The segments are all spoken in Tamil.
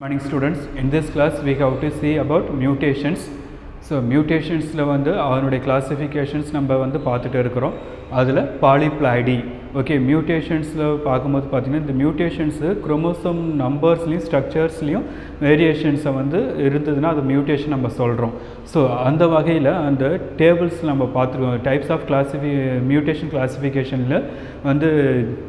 Morning students, in this class we have to see about mutations. So mutations la vandu avanude classifications நம்ம வந்து பார்த்துட்டு இருக்கிறோம். அதில் பாலிப்ளாய்டி ஓகே மியூட்டேஷன்ஸில் பார்க்கும்போது பார்த்திங்கன்னா இந்த மியூட்டேஷன்ஸு குரோமோசோம் நம்பர்ஸ்லேயும் ஸ்ட்ரக்சர்ஸ்லேயும் வேரியேஷன்ஸை வந்து இருந்ததுன்னா அது மியூட்டேஷன் நம்ம சொல்கிறோம். ஸோ அந்த வகையில் அந்த டேபிள்ஸ் நம்ம பார்த்துருக்கோம். டைப்ஸ் ஆஃப் மியூட்டேஷன் கிளாஸிஃபிகேஷனில் வந்து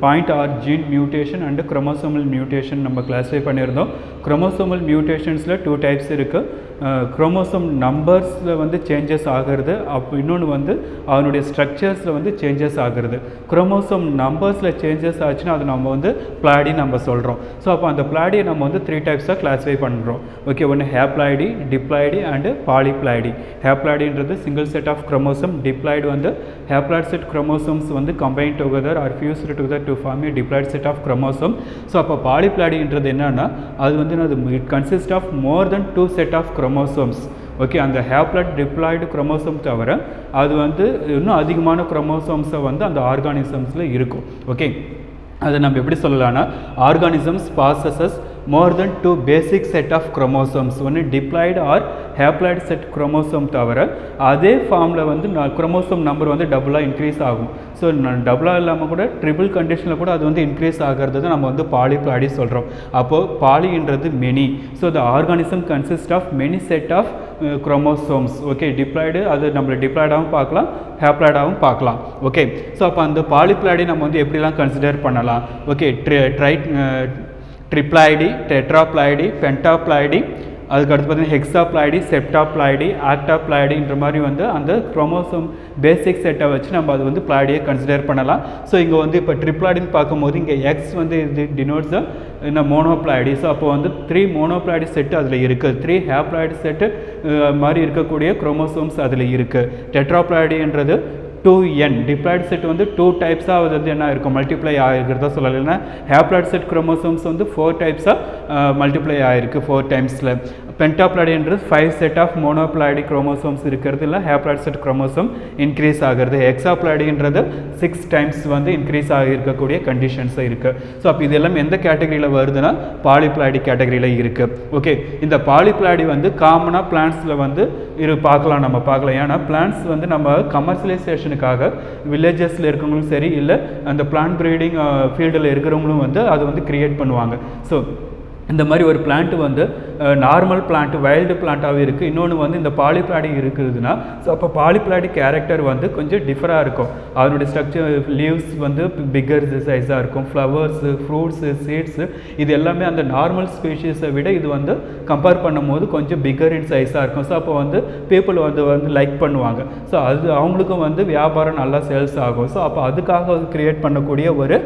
point or gene mutation and chromosomal mutation நம்ம கிளாஸிஃபை பண்ணியிருந்தோம். குரோமோசோமல் மியூட்டேஷன்ஸில் 2 டைப்ஸ் இருக்குது. குரோமோசோம் நம்பர்ஸில் வந்து சேஞ்சஸ் ஆகிறது, இன்னொன்று வந்து அதனுடைய ஸ்ட்ரக்சர்ஸில் வந்து சேஞ்சஸ் ஆகிறது. குரோமோசோம் நம்பர்ஸில் சேஞ்சஸ் ஆச்சுன்னா அது நம்ம வந்து பிளாய்டி நம்ம சொல்கிறோம். ஸோ அப்போ அந்த பிளாய்டியை நம்ம வந்து 3 டைப்ஸாக கிளாஸிஃபை பண்ணுறோம். ஓகே, ஒன்று ஹேப்ளாய்டி, டிப்ளாய்டி அண்டு பாலிப்ளாய்டி. ஹேப்ளாய்டின்றது single set of chromosome, diploid வந்து ஹேப்ளாய்டு செட் குரோமோசோம்ஸ் வந்து combine together or fused together to form a diploid set of chromosome. So அப்போ பாலிப்ளாய்டின்றது என்னன்னா அது வந்து it consist of more than 2 set of chromosomes. Okay, அந்த ஹேப்ளாய்டு டிப்ளாய்டு குரோமோசோம் தவிர அது வந்து இன்னும் அதிகமான குரோமோசோம்ஸை வந்து அந்த ஆர்கானிசம்ஸில் இருக்கும். ஓகே, அதை நம்ம எப்படி சொல்லலாம்னா organisms பாசஸஸ் more than 2 basic set of chromosomes. ஒன்று diploid or haploid set chromosome தவிர அதே ஃபார்மில் வந்து குரோமோசோம் நம்பர் வந்து டபுளாக இன்க்ரீஸ் ஆகும். ஸோ டபுளாக இல்லாமல் கூட ட்ரிபிள் கண்டிஷனில் கூட அது வந்து இன்க்ரீஸ் ஆகிறது நம்ம வந்து பாலிப்ளாய்டி சொல்கிறோம். அப்போது பாலின்றது many. So the organism consist of many set of chromosomes. Okay, diploid அது நம்மளை டிப்ளாய்டாகவும் பார்க்கலாம், ஹேப்ளாய்டாகவும் பார்க்கலாம். ஓகே, ஸோ அப்போ அந்த பாலிப்ளாய்டி நம்ம வந்து எப்படிலாம் கன்சிடர் பண்ணலாம்? ஓகே, ட்ரிப்ளாய்டி, டெட்ராப்ளாய்டி, பென்டாப்ளாய்டி, அதுக்கு அடுத்து பார்த்தீங்கன்னா ஹெக்ஸாப்ளாய்டி, செப்டாப்ளாய்டி, ஆக்டாப்ளாய்டின்ற மாதிரி வந்து அந்த குரோமோசோம் பேசிக் செட்டை வச்சு நம்ம அது வந்து பிளாய்டியை கன்சிடர் பண்ணலாம். ஸோ இங்கே வந்து இப்போ ட்ரிப்ளாய்டின்னு பார்க்கும்போது இங்கே எக்ஸ் வந்து இது டினோட்ஸ் இந்த மோனோப்ளாய்டி. ஸோ அப்போ வந்து 3 மோனோப்ளாய்டி செட்டு அதில் இருக்குது, 3 ஹேப்ளாய்டு செட்டு மாதிரி இருக்கக்கூடிய குரோமோசோம்ஸ் அதில் இருக்குது. டெட்ராப்ளாய்டின்றது 2n டிப்ளாய்டு செட் வந்து 2 டைப்ஸாக வந்து என்ன இருக்கும், மல்டிப்ளை ஆகிருக்கிறதா சொல்லலாம். இல்லைன்னா ஹேப்ளாய்டு செட் குரோமோசோம்ஸ் வந்து 4 டைப்ஸாக மல்டிப்ளை ஆகிருக்கு 4 டைம்ஸில். பென்டாப்ளாய்டின்றது 5 செட் ஆஃப் மோனோப்ளாய்டி குரோமோசோம்ஸ் இருக்கிறது, இல்லை ஹேப்ளாய்டு செட் குரோமோசோம் இன்க்ரீஸ் ஆகிறது. ஹெக்ஸாப்ளாய்டின்றது 6 டைம்ஸ் வந்து இன்க்ரீஸ் ஆகிருக்கக்கூடிய கண்டிஷன்ஸாக இருக்குது. ஸோ அப்போ இது எல்லாம் எந்த கேட்டகரியில் வருதுன்னா பாலிப்ளாய்டி கேட்டகரியில் இருக்குது. ஓகே, இந்த பாலிப்ளாய்டி வந்து காமனாக பிளான்ஸில் வந்து நம்ம பார்க்கலாம். ஏன்னா பிளான்ஸ் வந்து நம்ம கமர்ஷியலைசேஷனுக்காக வில்லேஜஸில் இருக்கிறவங்களும் சரி, இல்லை அந்த பிளான்ட் ப்ரீடிங் ஃபீல்டில் இருக்கிறவங்களும் வந்து அதை வந்து கிரியேட் பண்ணுவாங்க. ஸோ இந்த மாதிரி ஒரு பிளான்ட் வந்து நார்மல் பிளான்ட் வைல்டு பிளான்ட்டாகவே இருக்குது. இன்னொன்று வந்து இந்த பாலிப்ளாய்டி இருக்குதுன்னா ஸோ அப்போ பாலிப்ளாய்டி கேரக்டர் வந்து கொஞ்சம் டிஃபராக இருக்கும். அதனுடைய ஸ்ட்ரக்சர் லீவ்ஸ் வந்து பிக்கர் சைஸாக இருக்கும், ஃப்ளவர்ஸு, ஃப்ரூட்ஸு, சீட்ஸு இது எல்லாமே அந்த நார்மல் ஸ்பீஷீஸை விட இது வந்து கம்பேர் பண்ணும்போது கொஞ்சம் பிக்கர் இன் சைஸாக இருக்கும். ஸோ அப்போ வந்து பீப்புள் வந்து லைக் பண்ணுவாங்க. ஸோ அது அவங்களுக்கும் வந்து வியாபாரம் நல்லா சேல்ஸ் ஆகும். ஸோ அப்போ அதுக்காக கிரியேட் பண்ணக்கூடிய ஒரு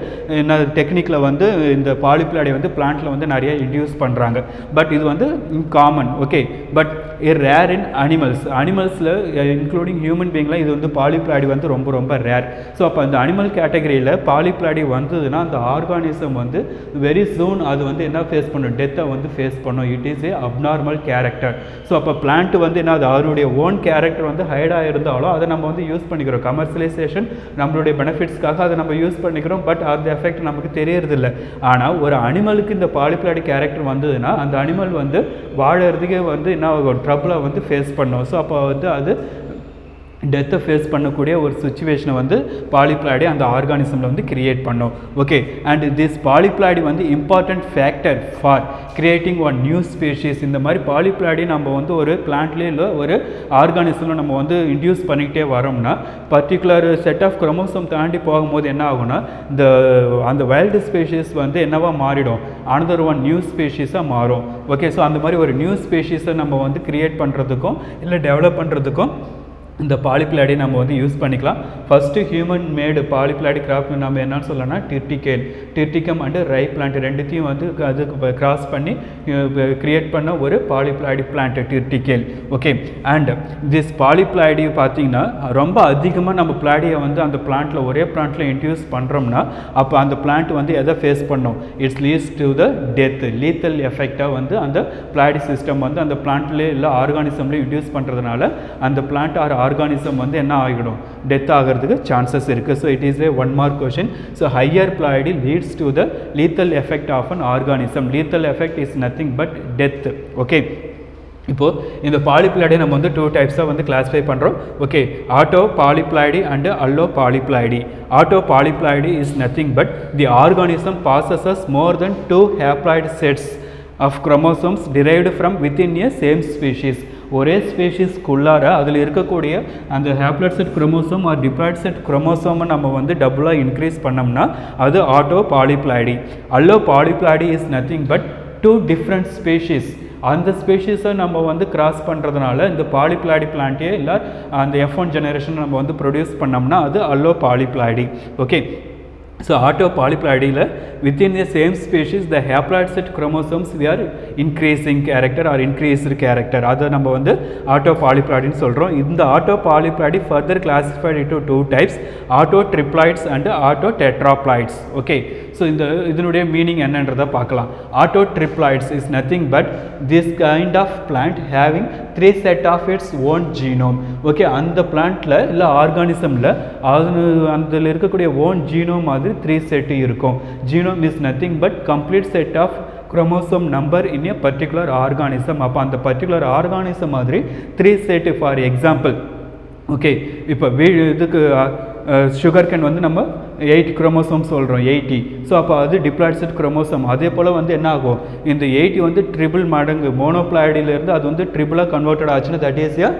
என்ன டெக்னிக்கில் வந்து இந்த பாலிப்ளாய்டி வந்து பிளான்ட்டில் வந்து நிறைய யூஸ் பண்ணுறாங்க. பட் இது வந்து common. Okay, but rare in அனிமல்ஸில் இன்க்ளூடிங் ஹியூமன் பீயிங்கில் இது வந்து பாலிப்ளாய்டி வந்து ரொம்ப ரொம்ப ரேர். ஸோ அப்போ அந்த அனிமல் கேட்டகரியில் பாலிப்ளாய்டி வந்ததுன்னா அந்த ஆர்கானிசம் வந்து வெரி சூன் அது வந்து என்ன ஃபேஸ் பண்ணும், டெத்தை வந்து ஃபேஸ் பண்ணும். It is A abnormal character. So அப்போ பிளான்ட் வந்து என்ன, அது அவருடைய ஓன் கேரக்டர் வந்து ஹைடாக இருந்தாலும் அதை நம்ம வந்து யூஸ் பண்ணிக்கிறோம். கமர்ஷியலைசேஷன் நம்மளுடைய பெனிஃபிட்ஸ்க்காக அதை நம்ம யூஸ் பண்ணிக்கிறோம். பட் அந்த எஃபெக்ட் நமக்கு தெரியறதில்லை. ஆனால் ஒரு அனிமலுக்கு இந்த பாலிப்ளாய்டி கேரக்டர் வந்ததுன்னா அந்த அனிமல் வந்து வாழறதுக்கே வந்து என்ன ட்ரபிளை வந்து ஃபேஸ் பண்ணும். ஸோ அப்போ வந்து அது டெத்தை ஃபேஸ் பண்ணக்கூடிய ஒரு சுச்சுவேஷனை வந்து பாலிப்ளாய்டி அந்த ஆர்கானிசமில் வந்து கிரியேட் பண்ணும். ஓகே, அண்ட் திஸ் பாலிப்ளாய்டி வந்து important factor for creating one new species. இந்த மாதிரி பாலிப்ளாய்டி நம்ம வந்து ஒரு பிளான்ட்லேயே இல்லை ஒரு ஆர்கானிசமில் நம்ம வந்து இன்டியூஸ் பண்ணிக்கிட்டே வரோம்னா பர்டிகுலர் செட் ஆஃப் குரோமோசோம் தாண்டி போகும்போது என்ன ஆகும்னா அந்த வைல்டு ஸ்பீஷீஸ் வந்து என்னவா மாறிடும், அனதர் ஒன் நியூ ஸ்பீஷீஸாக மாறும். ஓகே, ஸோ அந்த மாதிரி ஒரு நியூ ஸ்பீஷீஸை நம்ம வந்து கிரியேட் பண்ணுறதுக்கும் இல்லை டெவலப் பண்ணுறதுக்கும் இந்த பாலிப்ளாய்டி நம்ம வந்து யூஸ் பண்ணிக்கலாம். ஃபஸ்ட்டு ஹியூமன் மேடு பாலிப்ளாய்டி கிராப் நம்ம என்னன்னு சொல்லலாம்னா டிர்டிகம் அண்டு ரை பிளான்ட் ரெண்டுத்தையும் வந்து அது கிராஸ் பண்ணி கிரியேட் பண்ண ஒரு polyploidy plant triticale. Okay, and this polyploidy பார்த்திங்கன்னா ரொம்ப அதிகமாக நம்ம பிளாடியை வந்து அந்த பிளான்ட்டில் ஒரே பிளான்ட்டில் இன்ட்யூஸ் பண்ணுறோம்னா அப்போ அந்த பிளான்ட் வந்து எதை ஃபேஸ் பண்ணும், it's leads to the death, lethal எஃபெக்டாக வந்து அந்த பிளாய்டி சிஸ்டம் வந்து அந்த பிளான்ட்லேயே இல்லை ஆர்கானிசம்லேயே இன்ட்யூஸ் பண்ணுறதுனால அந்த பிளான்ட் ஆர் ஆர்கானிசம் வந்து என்ன ஆகிடும், டெத் ஆகிறதுக்கு சான்சஸ் இருக்குது. So it is a 1 mark question. So higher ploidy leads to the lethal effect of an organism. Lethal effect is nothing but death. Okay, இப்போது இந்த பாலிப்ளாய்டை நம்ம வந்து 2 டைப்ஸாக வந்து கிளாஸிஃபை பண்ணுறோம். Okay, auto polyploidy and allo polyploidy. Auto polyploidy is nothing but the organism possesses more than 2 haploid sets of chromosomes derived from within a same species. ஒரே ஸ்பீஷீஸ்க்குள்ளார அதில் இருக்கக்கூடிய அந்த haploid set chromosome or diploid set குரோமோசோமை நம்ம வந்து டபுளாக இன்க்ரீஸ் பண்ணோம்னா அது auto polyploidy. Allo polyploidy is nothing but 2 different species. அந்த ஸ்பீஷீஸை நம்ம வந்து கிராஸ் பண்ணுறதுனால இந்த பாலிப்ளாய்டி பிளான்ட்டே இல்லை அந்த F1 ஜெனரேஷன் நம்ம வந்து ப்ரொடியூஸ் பண்ணோம்னா அது allo polyploidy. Okay, so auto பாலிப்ளாய்டியில் within the same species the haploid set chromosomes we are increasing character or increased character. அதை நம்ம வந்து ஆட்டோ பாலிப்ளாய்டின்னு சொல்கிறோம். இந்த auto polyploidy further classified into 2 types, auto triploids and auto tetraploids. Okay, so இதனுடைய மீனிங் என்னன்றதை பார்க்கலாம். Auto triploids is nothing but this kind of plant having 3 set of its own genome. Okay, அந்த பிளான்ட்டில் இல்லை ஆர்கானிசமில் அதில் இருக்கக்கூடிய ஓன் ஜீனோம் மாதிரி 3 செட்டு இருக்கும். Genome is nothing but complete set of chromosome number in a particular organism. அப்போ அந்த பர்டிகுலர் ஆர்கானிசம் மாதிரி 3 செட். ஃபார் எக்ஸாம்பிள், ஓகே, இப்போ இதுக்கு சுகர் கேன் வந்து நம்ம 8 குரோமோசோம் சொல்கிறோம், 80. ஸோ அப்போ அது டிப்ளாய்டு செட் குரோமோசோம். அதே போல் வந்து என்ன ஆகும், இந்த 80 வந்து ட்ரிபிள் மடங்கு மோனோப்ளாய்டிலேருந்து அது வந்து ட்ரிபிளாக கன்வெர்ட்டட் ஆச்சுன்னா that is a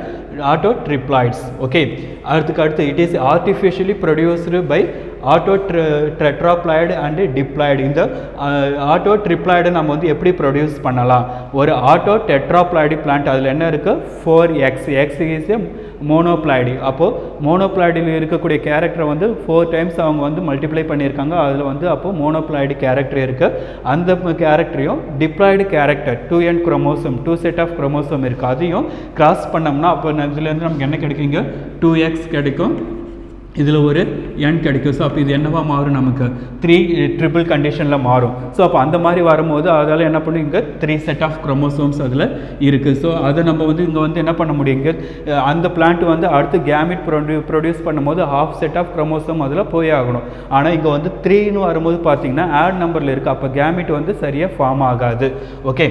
auto triploids. Okay, அடுத்து it is artificially produced by auto tetraploid and diploid. இந்த ஆட்டோ ட்ரிப்ளாய்டை நம்ம வந்து எப்படி ப்ரொடியூஸ் பண்ணலாம்? ஒரு ஆட்டோ டெட்ராப்ளாய்டு பிளான்ட் அதில் என்ன இருக்குது, 4x. X is a மோனோப்ளாய்டி. அப்போது மோனோப்ளாய்டில் இருக்கக்கூடிய கேரக்டரை வந்து 4 டைம்ஸ் அவங்க வந்து மல்டிப்ளை பண்ணியிருக்காங்க. அதில் வந்து அப்போது மோனோப்ளாய்டு கேரக்டர் இருக்குது. அந்த கேரக்டரையும் diploid character 2n chromosome 2 set of chromosome இருக்குது, அதையும் கிராஸ் பண்ணோம்னா அப்போ இதுலேருந்து நமக்கு என்ன கிடைக்குங்க, 2x கிடைக்கும். இதில் ஒரு n கிடைக்கும். ஸோ அப்போ இது என்னவாக மாறும், நமக்கு 3 ட்ரிபிள் கண்டிஷனில் மாறும். ஸோ அப்போ அந்த மாதிரி வரும்போது அதால் என்ன பண்ணும், இங்கே 3 செட் ஆஃப் குரோமோசோம்ஸ் அதில் இருக்குது. ஸோ அதை நம்ம வந்து இங்கே வந்து என்ன பண்ண முடியும், இங்கே அந்த பிளான்ட் வந்து அடுத்து கேமிட் ப்ரொடியூஸ் பண்ணும்போது ஹாஃப் செட் ஆஃப் குரோமோசோம் அதில் போய் ஆகணும். ஆனால் இங்கே வந்து 3ன்னு வரும்போது பார்த்தீங்கன்னா ஆட் நம்பரில் இருக்குது. அப்போ கேமிட் வந்து சரியாக ஃபார்ம் ஆகாது. ஓகே,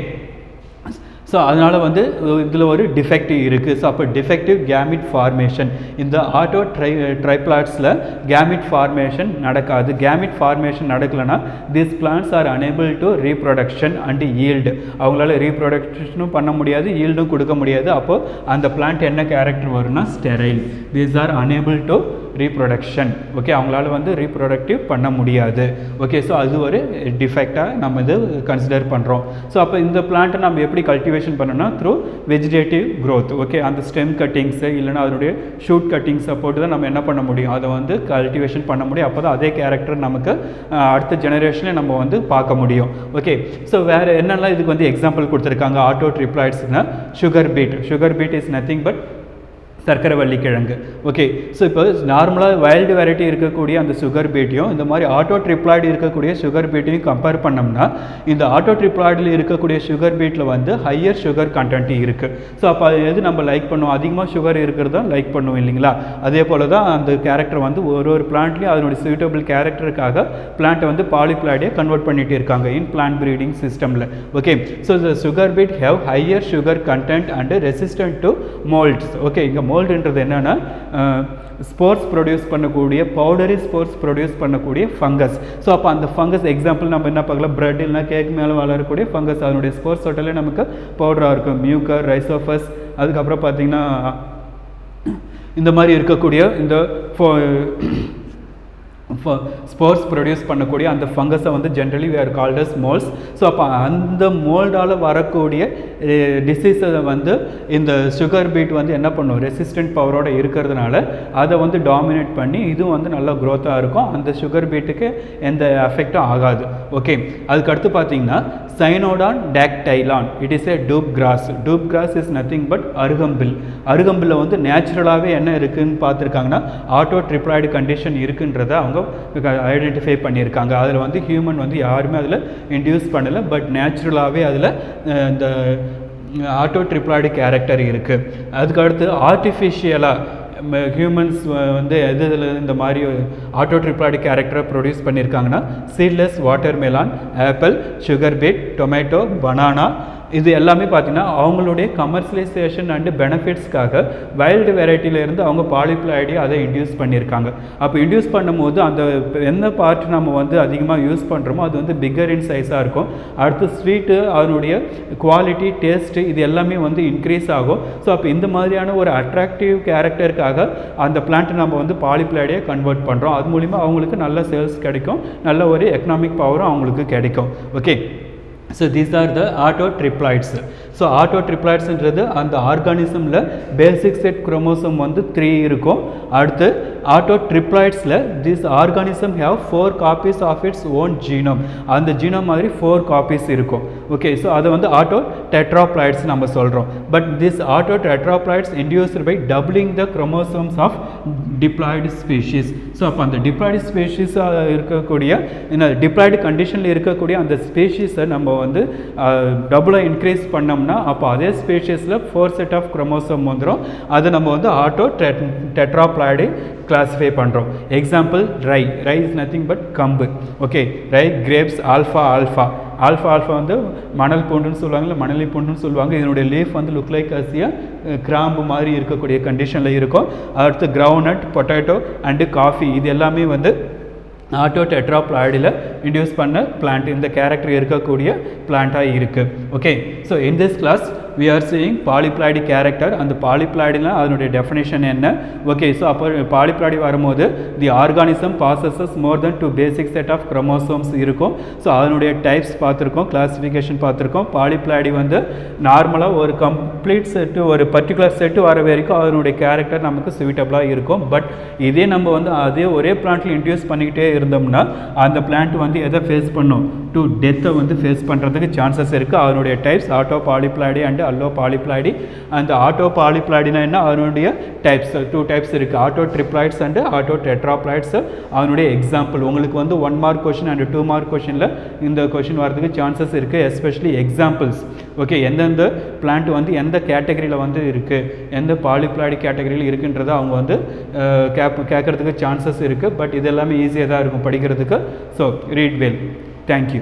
ஸோ அதனால் வந்து இதில் ஒரு டிஃபெக்டிவ் இருக்குது. ஸோ அப்போ டிஃபெக்டிவ் கேமிட் ஃபார்மேஷன் இந்த ஆட்டோ ட்ரைப்ளாய்ட்ஸில் கேமிட் ஃபார்மேஷன் நடக்காது. கேமிட் ஃபார்மேஷன் நடக்கலைன்னா these plants are unable to reproduction and yield. அவங்களால ரீப்ரொடக்ஷனும் பண்ண முடியாது, ஈல்டும் கொடுக்க முடியாது. அப்போது அந்த பிளான்ட் என்ன கேரக்டர் வரும்னா sterile. These are unable to reproduction. Okay, அவங்களால வந்து ரீப்ரொடக்டிவ் பண்ண முடியாது. ஓகே, ஸோ அது ஒரு டிஃபெக்டாக நம்ம இது கன்சிடர் பண்ணுறோம். ஸோ அப்போ இந்த பிளான்ட்டை நம்ம எப்படி கல்டிவேஷன் பண்ணோம்னா த்ரூ வெஜிடேட்டிவ் க்ரோத். ஓகே, அந்த ஸ்டெம் கட்டிங்ஸு இல்லைனா அதனுடைய ஷூட் கட்டிங்ஸை போட்டு தான் நம்ம என்ன பண்ண முடியும், அதை வந்து கல்டிவேஷன் பண்ண முடியும். அப்போ தான் அதே கேரக்டர் நமக்கு அடுத்த ஜெனரேஷனில் நம்ம வந்து பார்க்க முடியும். ஓகே, ஸோ வேறு என்னெல்லாம் இதுக்கு வந்து எக்ஸாம்பிள் கொடுத்துருக்காங்க ஆட்டோ ட்ரிப்ளாய்ட்ஸ்னா, sugar beet. Sugar beet is nothing but சர்க்கரை வள்ளிக்கிழங்கு. ஓகே, ஸோ இப்போ நார்மலாக வைல்டு வெரைட்டி இருக்கக்கூடிய அந்த சுகர் பீட்டையும் இந்த மாதிரி ஆட்டோ ட்ரிப்ளாய்டு இருக்கக்கூடிய சுகர் பீட்டையும் கம்பேர் பண்ணோம்னா இந்த ஆட்டோ ட்ரிப்ளாய்டில் இருக்கக்கூடிய சுகர் பீட்டில் வந்து ஹையர் சுகர் கண்டென்ட் இருக்குது. ஸோ அப்போ அது எது நம்ம லைக் பண்ணுவோம், அதிகமாக சுகர் இருக்கிறதா லைக் பண்ணுவோம் இல்லைங்களா? அதே போல் தான் அந்த கேரக்டர் வந்து ஒரு பிளான்ட்லேயும் அதனுடைய சூட்டபிள் கேரக்டருக்காக பிளான்ட்டை வந்து பாலிப்ளாய்டே கன்வெர்ட் பண்ணிட்டு இருக்காங்க இன் பிளான்ட் ப்ரீடிங் சிஸ்டமில். Okay, so the sugar beat have higher sugar content and resistant to moulds. Okay, இங்கே மோல்டுன்றது என்னென்னா ஸ்போர்ட்ஸ் ப்ரொடியூஸ் பண்ணக்கூடிய பவுடரி ஸ்போர்ட்ஸ் ப்ரொடியூஸ் பண்ணக்கூடிய ஃபங்கஸ். ஸோ அப்போ அந்த ஃபங்கஸ் எக்ஸாம்பிள் நம்ம என்ன பார்க்கலாம், பிரெட் இல்லைனா கேக் மேலே வளரக்கூடிய ஃபங்கஸ் அதனுடைய ஸ்போர்ட்ஸ் ஹோட்டலே நமக்கு பவுடராக இருக்கும். மியூக்கர், ரைசோஃபஸ், அதுக்கப்புறம் பார்த்திங்கன்னா இந்த மாதிரி இருக்கக்கூடிய இந்த ஸ்போர்ட்ஸ் ப்ரொடியூஸ் பண்ணக்கூடிய அந்த ஃபங்கஸை வந்து generally we are called as moulds. So அப்போ அந்த மோல்டால் வரக்கூடிய டிசீஸை வந்து இந்த சுகர் பீட் வந்து என்ன பண்ணும், ரெசிஸ்டன்ட் பவரோடு இருக்கிறதுனால அதை வந்து டாமினேட் பண்ணி இதுவும் வந்து நல்லா க்ரோத்தாக இருக்கும். அந்த சுகர் பீட்டுக்கு எந்த எஃபெக்டும் ஆகாது. ஓகே, அதுக்கடுத்து பார்த்தீங்கன்னா Cynodon dactylon, it is a doob grass. Doob grass is nothing but அருகம்பில். அருகம்பில் வந்து நேச்சுரலாகவே என்ன இருக்குதுன்னு பார்த்துருக்காங்கன்னா ஆட்டோ ட்ரிப்ளாய்டு கண்டிஷன் இருக்குன்றதை அவங்க ஐடென்டிஃபை பண்ணியிருக்காங்க. அதில் வந்து ஹியூமன் வந்து யாருமே அதில் இன்டியூஸ் பண்ணலை, பட் நேச்சுரலாகவே அதில் இந்த ஆட்டோ ட்ரிப்ளாய்டு கேரக்டர் இருக்குது. அதுக்கடுத்து ஆர்டிஃபிஷியலாக ஹியூமன்ஸ் வந்து எதில் இந்த மாதிரி ஆட்டோ ட்ரிப்ளாய்டு கேரக்டரை ப்ரொடியூஸ் பண்ணியிருக்காங்கன்னா seedless watermelon, apple, sugar beat, tomato, banana, இது எல்லாமே பார்த்திங்கன்னா அவங்களுடைய கமர்ஷியலைசேஷன் அண்டு பெனிஃபிட்ஸ்க்காக வைல்டு வெரைட்டியிலேருந்து அவங்க பாலிப்ளாய்டி அதை இன்டியூஸ் பண்ணியிருக்காங்க. அப்போ இன்டியூஸ் பண்ணும்போது அந்த எந்த பார்ட் நம்ம வந்து அதிகமாக யூஸ் பண்ணுறோமோ அது வந்து பிக்கர் இன் சைஸாக இருக்கும். அடுத்து ஸ்வீட்டு, அதனுடைய குவாலிட்டி, டேஸ்ட்டு இது எல்லாமே வந்து இன்க்ரீஸ் ஆகும். ஸோ அப்போ இந்த மாதிரியான ஒரு அட்ராக்டிவ் கேரக்டருக்காக அந்த பிளான்ட்டை நம்ம வந்து பாலிப்ளாய்டியை கன்வெர்ட் பண்ணுறோம். அது மூலிமா அவங்களுக்கு நல்ல சேல்ஸ் கிடைக்கும், நல்ல ஒரு எக்கனாமிக் பவரும் அவங்களுக்கு கிடைக்கும். Okay, so these are the autotriploids. So ஆட்டோட்ரிப்ளாய்ட்ஸ்ன்றது அந்த ஆர்கானிசமில் பேசிக் செட் குரோமோசோம் வந்து 3 இருக்கும். அடுத்து ஆட்டோட்ரிப்ளாய்ட்ஸில் this organism have 4 copies of its own genome. அந்த ஜீனோம் மாதிரி 4 காப்பீஸ் இருக்கும். ஓகே, ஸோ அதை வந்து ஆட்டோ டெட்ராப்ளாய்ட்ஸ் நம்ம சொல்கிறோம். But this auto tetraploids induced by doubling the chromosomes of diploid species. So அப்போ அந்த டிப்ளாய்டு ஸ்பீஷீஸாக இருக்கக்கூடிய டிப்ளாய்டு கண்டிஷனில் இருக்கக்கூடிய அந்த ஸ்பீஷீஸை நம்ம வந்து டபுளாக இன்க்ரீஸ் பண்ணோம்னா அப்போ அதே ஸ்பீஷீஸில் 4 செட் ஆஃப் குரோமோசோம் வந்துடும். அதை நம்ம வந்து ஆட்டோ டெட்ராப்ளாய்டு கிளாஸிஃபை பண்ணுறோம். எக்ஸாம்பிள் ரை இஸ் நத்திங் பட் கம்பு. ஓகே, ரை, கிரேப்ஸ், ஆல்ஃபா வந்து மணல் பூண்டுன்னு சொல்லுவாங்க, இல்லை மணலி பூண்டுன்னு சொல்லுவாங்க. இதனுடைய லீஃப் வந்து லுக் லைக் அசியா கிராம்பு மாதிரி இருக்கக்கூடிய கண்டிஷனில் இருக்கும். அடுத்து கிரவுண்ட்நட், பொட்டேட்டோ அண்டு காஃபி இது எல்லாமே வந்து ஆட்டோ டெட்ராப்ளாய்டில் இன்டியூஸ் பண்ண பிளான்ட், இந்த கேரக்டர் இருக்கக்கூடிய பிளான்ட்டாக இருக்குது. Okay, so in this class we are seeing polyploidy character. அந்த பாலிப்ளாய்டினா அதனுடைய டெஃபினேஷன் என்ன? ஓகே, ஸோ அப்போ பாலிப்ளாய்டி வரும்போது the organism possesses more than 2 basic set of chromosomes இருக்கும். ஸோ அதனுடைய டைப்ஸ் பார்த்துருக்கோம், கிளாஸிஃபிகேஷன் பார்த்துருக்கோம். பாலிப்ளாய்டி வந்து நார்மலாக ஒரு கம்ப்ளீட் செட்டு, ஒரு பர்டிகுலர் செட்டு வர வரைக்கும் அதனுடைய கேரக்டர் நமக்கு சூட்டபிளாக இருக்கும். பட் இதே நம்ம வந்து அதே ஒரே பிளான்ட்டில் இன்ட்யூஸ் பண்ணிக்கிட்டே இருந்தோம்னா அந்த பிளான்ட் வந்து எதை ஃபேஸ் பண்ணும்? டு டெத்தை வந்து ஃபேஸ் பண்ணுறதுக்கு சான்சஸ் இருக்குது. அதனுடைய types auto polyploidy and allo polyploidy. அந்த ஆட்டோ பாலிப்ளாய்டினா என்ன? அதனுடைய டைப்ஸ் 2 டைப்ஸ் இருக்குது, auto triploids and auto tetraploids. அதனுடைய எக்ஸாம்பிள் உங்களுக்கு வந்து 1 மார்க் கொஷின் அண்ட் 2 மார்க் கொஷினில் இந்த கொஷின் வரதுக்கு சான்சஸ் இருக்குது, எஸ்பெஷலி எக்ஸாம்பிள்ஸ். ஓகே, எந்தெந்த பிளான்ட் வந்து எந்த கேட்டகரியில் வந்து இருக்குது, எந்த பாலிப்ளாய்டி கேட்டகரியில் இருக்குன்றதை அவங்க வந்து கேட்குறதுக்கு சான்சஸ் இருக்குது. பட் இது எல்லாமே ஈஸியாக தான் இருக்கும் படிக்கிறதுக்கு. So read well. தேங்க்யூ.